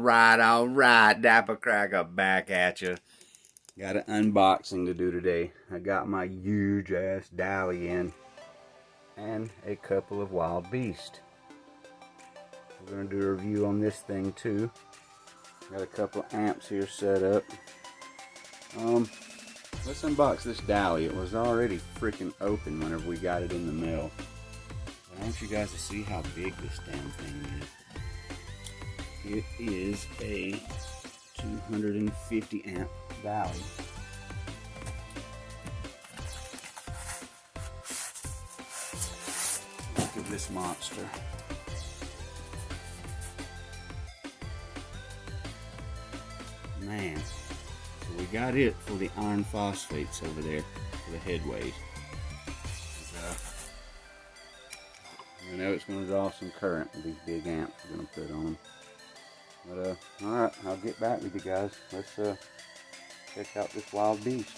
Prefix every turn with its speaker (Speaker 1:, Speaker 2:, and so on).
Speaker 1: Alright, Dapper Cracker back at you. Got an unboxing to do today. I got my huge ass daly in and a couple of wild beasts. We're going to do a review on this thing too. Got a couple of amps here set up. Let's unbox this daly. It was already freaking open whenever we got it in the mail. I want you guys to see how big this damn thing is. It is a 250 amp daly. Look at this monster. Man, so we got it for the iron phosphates over there for the headways. I know it's going to draw some current with these big amps we're going to put on them. But alright, I'll get back with you guys. Let's check out this wild beast.